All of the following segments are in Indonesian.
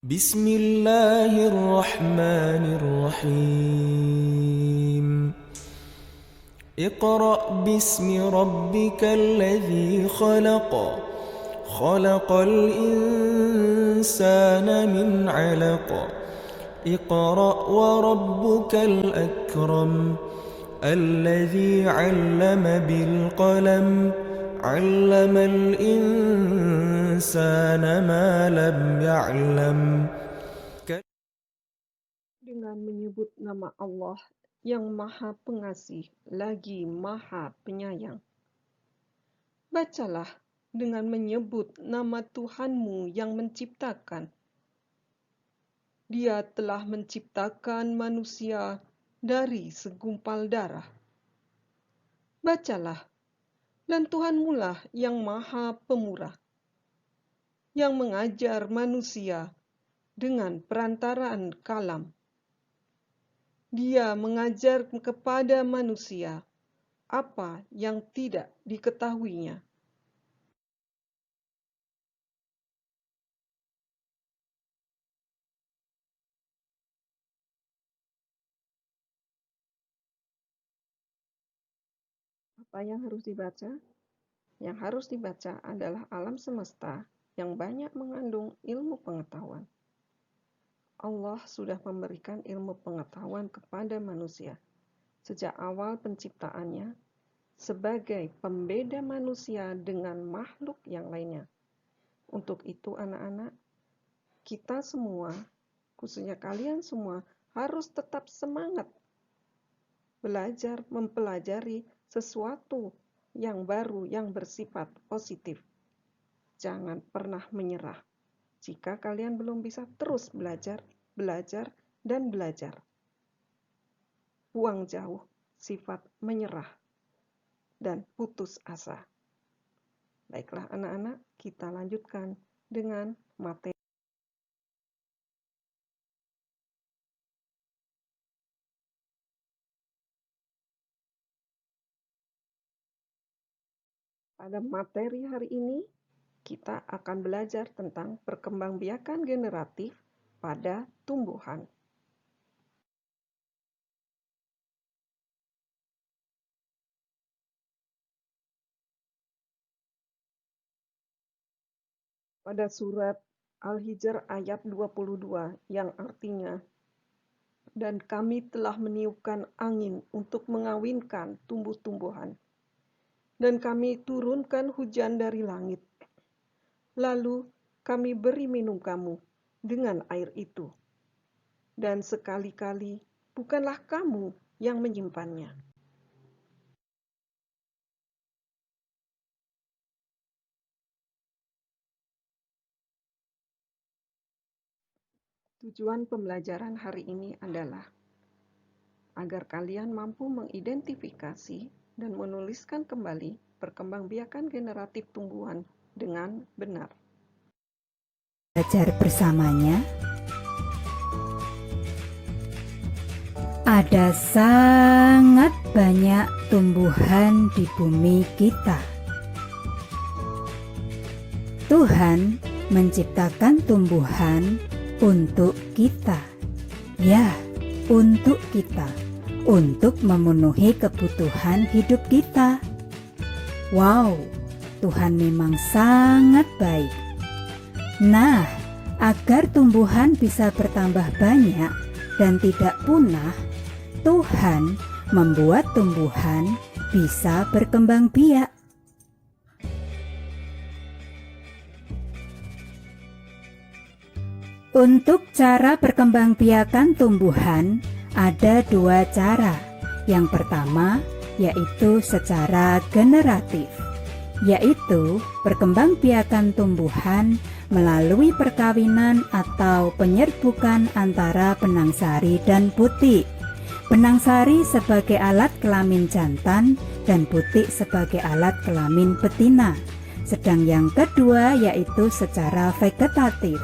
بسم الله الرحمن الرحيم اقرأ باسم ربك الذي خلق خلق الإنسان من علق اقرأ وربك الأكرم الذي علم بالقلم علم الإنسان ما لم يعلم. Dengan menyebut nama Allah yang Maha Pengasih lagi Maha Penyayang. Bacalah dengan menyebut nama Tuhanmu yang menciptakan. Dia telah menciptakan manusia dari segumpal darah. Bacalah, dan Tuhanmulah yang Maha Pemurah, yang mengajar manusia dengan perantaraan kalam. Dia mengajar kepada manusia apa yang tidak diketahuinya. Apa yang harus dibaca? Yang harus dibaca adalah alam semesta yang banyak mengandung ilmu pengetahuan. Allah sudah memberikan ilmu pengetahuan kepada manusia sejak awal penciptaannya sebagai pembeda manusia dengan makhluk yang lainnya. Untuk itu anak-anak, kita semua, khususnya kalian semua, harus tetap semangat belajar mempelajari sesuatu yang baru yang bersifat positif. Jangan pernah menyerah. Jika kalian belum bisa terus belajar, dan belajar. Buang jauh sifat menyerah dan putus asa. Baiklah anak-anak, kita lanjutkan dengan materi. Pada materi hari ini, kita akan belajar tentang perkembangbiakan generatif pada tumbuhan. Pada surat Al-Hijr ayat 22 yang artinya, dan kami telah meniupkan angin untuk mengawinkan tumbuh-tumbuhan, dan kami turunkan hujan dari langit. Lalu kami beri minum kamu dengan air itu. Dan sekali-kali bukanlah kamu yang menyimpannya. Tujuan pembelajaran hari ini adalah agar kalian mampu mengidentifikasi dan menuliskan kembali perkembangbiakan generatif tumbuhan dengan benar. Belajar bersamanya, ada sangat banyak tumbuhan di bumi kita. Tuhan menciptakan tumbuhan untuk kita. Ya, untuk kita. Untuk memenuhi kebutuhan hidup kita. Wow, Tuhan memang sangat baik. Nah, agar tumbuhan bisa bertambah banyak dan tidak punah, Tuhan membuat tumbuhan bisa berkembang biak. Untuk cara perkembangbiakan tumbuhan, ada dua cara. Yang pertama, yaitu secara generatif, yaitu perkembangbiakan tumbuhan melalui perkawinan atau penyerbukan antara benang sari dan butik. Benang sari sebagai alat kelamin jantan dan butik sebagai alat kelamin betina. Sedang yang kedua yaitu secara vegetatif,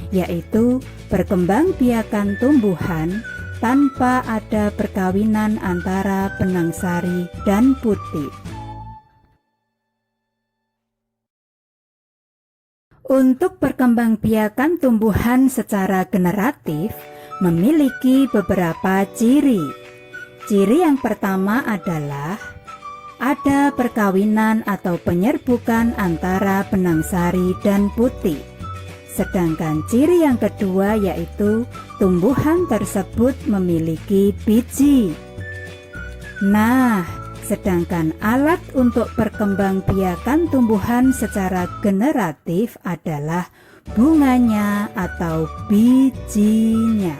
yaitu perkembangbiakan tumbuhan tanpa ada perkawinan antara benang sari dan butik. Untuk perkembangbiakan tumbuhan secara generatif memiliki beberapa ciri. Ciri yang pertama adalah ada perkawinan atau penyerbukan antara benang sari dan putih. Sedangkan ciri yang kedua yaitu tumbuhan tersebut memiliki biji. Nah, sedangkan alat untuk perkembangbiakan tumbuhan secara generatif adalah bunganya atau bijinya.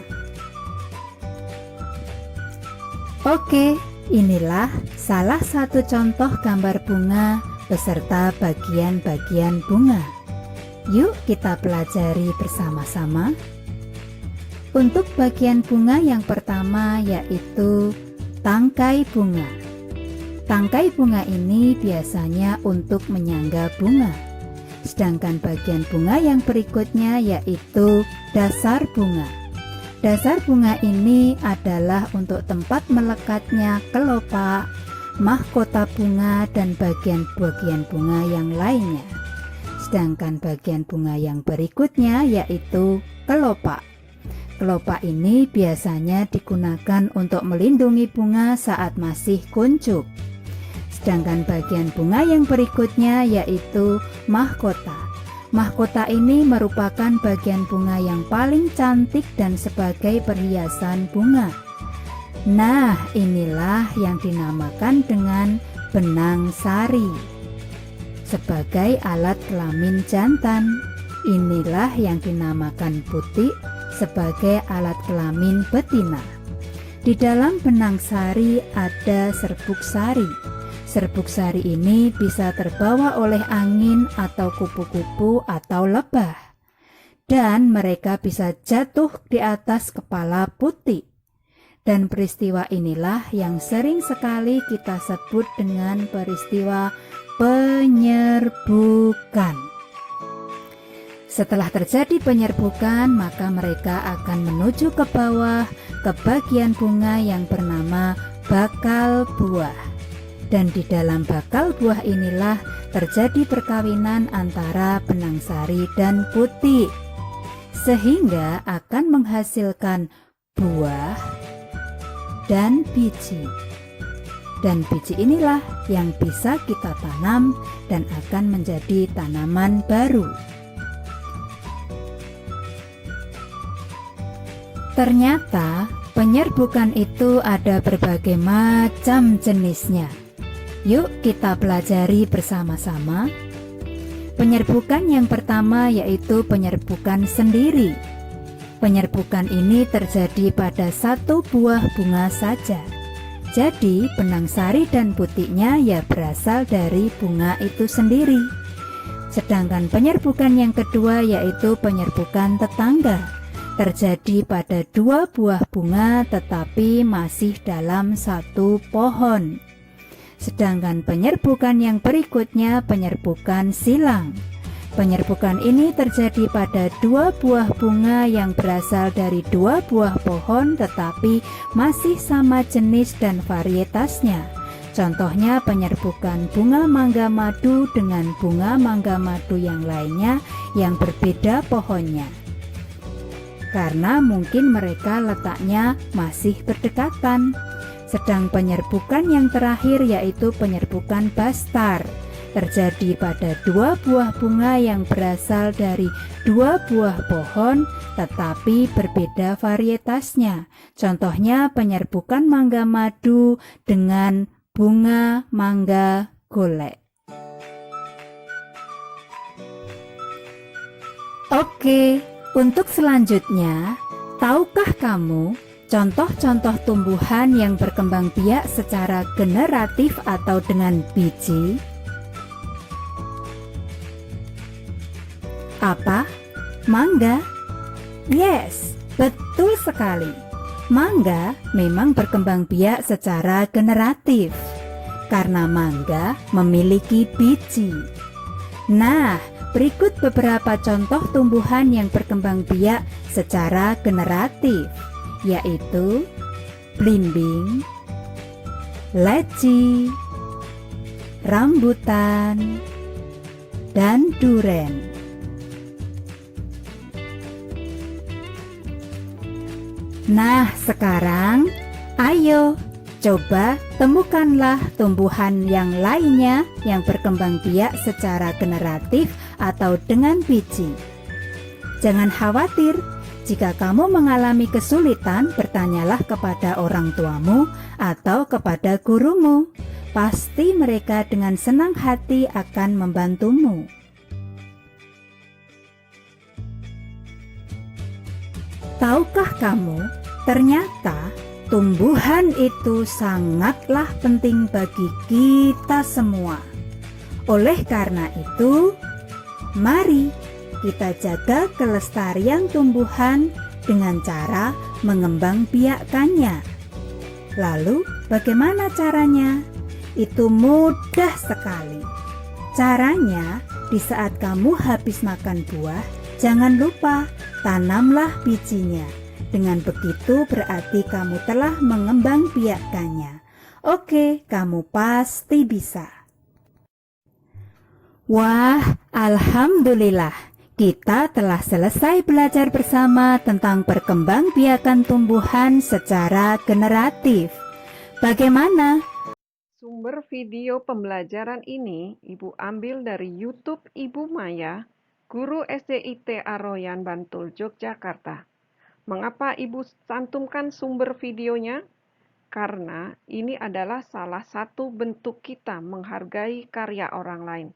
Oke, inilah salah satu contoh gambar bunga beserta bagian-bagian bunga. Yuk kita pelajari bersama-sama. Untuk bagian bunga yang pertama yaitu tangkai bunga. Tangkai bunga ini biasanya untuk menyangga bunga. Sedangkan bagian bunga yang berikutnya yaitu dasar bunga. Dasar bunga ini adalah untuk tempat melekatnya kelopak, mahkota bunga, dan bagian-bagian bunga yang lainnya. Sedangkan bagian bunga yang berikutnya yaitu kelopak. Kelopak ini biasanya digunakan untuk melindungi bunga saat masih kuncup. Sedangkan bagian bunga yang berikutnya yaitu mahkota. Mahkota ini merupakan bagian bunga yang paling cantik dan sebagai perhiasan bunga. Nah, inilah yang dinamakan dengan benang sari. Sebagai alat kelamin jantan, inilah yang dinamakan butik sebagai alat kelamin betina. Di dalam benang sari ada serbuk sari. Serbuk sari ini bisa terbawa oleh angin atau kupu-kupu atau lebah. Dan mereka bisa jatuh di atas kepala putih. Dan peristiwa inilah yang sering sekali kita sebut dengan peristiwa penyerbukan. Setelah terjadi penyerbukan, maka mereka akan menuju ke bawah ke bagian bunga yang bernama bakal buah. Dan di dalam bakal buah inilah terjadi perkawinan antara benang sari dan putih, sehingga akan menghasilkan buah dan biji. Dan biji inilah yang bisa kita tanam dan akan menjadi tanaman baru. Ternyata penyerbukan itu ada berbagai macam jenisnya. Yuk kita pelajari bersama-sama. Penyerbukan yang pertama yaitu penyerbukan sendiri. Penyerbukan ini terjadi pada satu buah bunga saja. Jadi benang sari dan butiknya ya berasal dari bunga itu sendiri. Sedangkan penyerbukan yang kedua yaitu penyerbukan tetangga. Terjadi pada dua buah bunga tetapi masih dalam satu pohon. Sedangkan penyerbukan yang berikutnya penyerbukan silang. Penyerbukan ini terjadi pada dua buah bunga yang berasal dari dua buah pohon tetapi masih sama jenis dan varietasnya. Contohnya penyerbukan bunga mangga madu dengan bunga mangga madu yang lainnya yang berbeda pohonnya. Karena mungkin mereka letaknya masih berdekatan. Sedang penyerbukan yang terakhir yaitu penyerbukan bastar. Terjadi pada dua buah bunga yang berasal dari dua buah pohon tetapi berbeda varietasnya. Contohnya penyerbukan mangga madu dengan bunga mangga golek. Oke, untuk selanjutnya, tahukah kamu contoh-contoh tumbuhan yang berkembang biak secara generatif atau dengan biji? Apa? Mangga? Yes, betul sekali. Mangga memang berkembang biak secara generatif karena mangga memiliki biji. Nah, berikut beberapa contoh tumbuhan yang berkembang biak secara generatif, yaitu blimbing, leci, rambutan, dan duren. Nah, sekarang ayo coba temukanlah tumbuhan yang lainnya yang berkembang biak secara generatif atau dengan biji. Jangan khawatir, jika kamu mengalami kesulitan, bertanyalah kepada orang tuamu atau kepada gurumu. Pasti mereka dengan senang hati akan membantumu. Tahukah kamu, ternyata tumbuhan itu sangatlah penting bagi kita semua. Oleh karena itu, mari kita jaga kelestarian tumbuhan dengan cara mengembangbiakkannya. Lalu, bagaimana caranya? Itu mudah sekali. Caranya, di saat kamu habis makan buah, jangan lupa tanamlah bijinya. Dengan begitu berarti kamu telah mengembangbiakkannya. Oke, kamu pasti bisa. Wah, alhamdulillah. Kita telah selesai belajar bersama tentang perkembangbiakan tumbuhan secara generatif. Bagaimana? Sumber video pembelajaran ini Ibu ambil dari YouTube Ibu Maya, Guru SDIT Aroyan Bantul, Yogyakarta. Mengapa Ibu cantumkan sumber videonya? Karena ini adalah salah satu bentuk kita menghargai karya orang lain.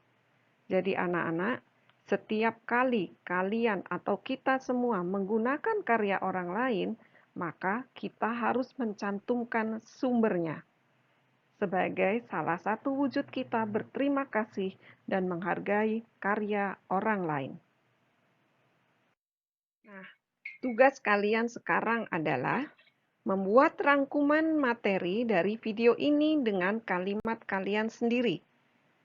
Jadi anak-anak, setiap kali kalian atau kita semua menggunakan karya orang lain, maka kita harus mencantumkan sumbernya sebagai salah satu wujud kita berterima kasih dan menghargai karya orang lain. Nah, tugas kalian sekarang adalah membuat rangkuman materi dari video ini dengan kalimat kalian sendiri.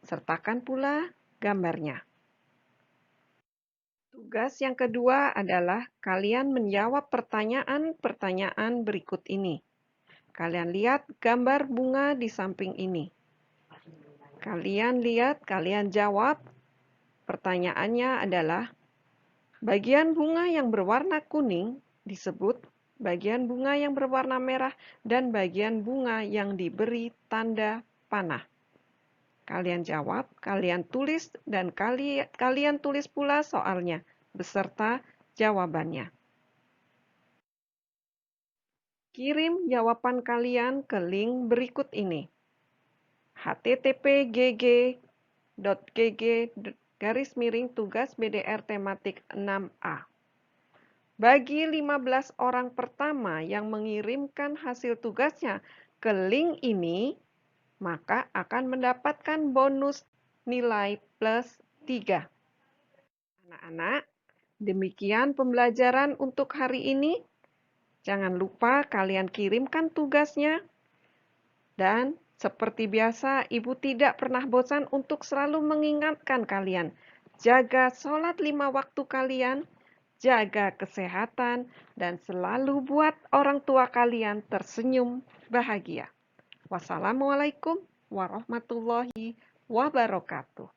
Sertakan pula gambarnya. Tugas yang kedua adalah kalian menjawab pertanyaan-pertanyaan berikut ini. Kalian lihat gambar bunga di samping ini. Kalian lihat, kalian jawab. Pertanyaannya adalah, bagian bunga yang berwarna kuning disebut bagian bunga yang berwarna merah dan bagian bunga yang diberi tanda panah. Kalian jawab, kalian tulis, dan kalian tulis pula soalnya beserta jawabannya. Kirim jawaban kalian ke link berikut ini. http://gg.gg/tugas BDR tematik 6A. Bagi 15 orang pertama yang mengirimkan hasil tugasnya ke link ini, maka akan mendapatkan bonus nilai +3. Anak-anak, demikian pembelajaran untuk hari ini. Jangan lupa kalian kirimkan tugasnya. Dan seperti biasa, Ibu tidak pernah bosan untuk selalu mengingatkan kalian. Jaga sholat 5 waktu kalian, jaga kesehatan, dan selalu buat orang tua kalian tersenyum bahagia. Wassalamualaikum warahmatullahi wabarakatuh.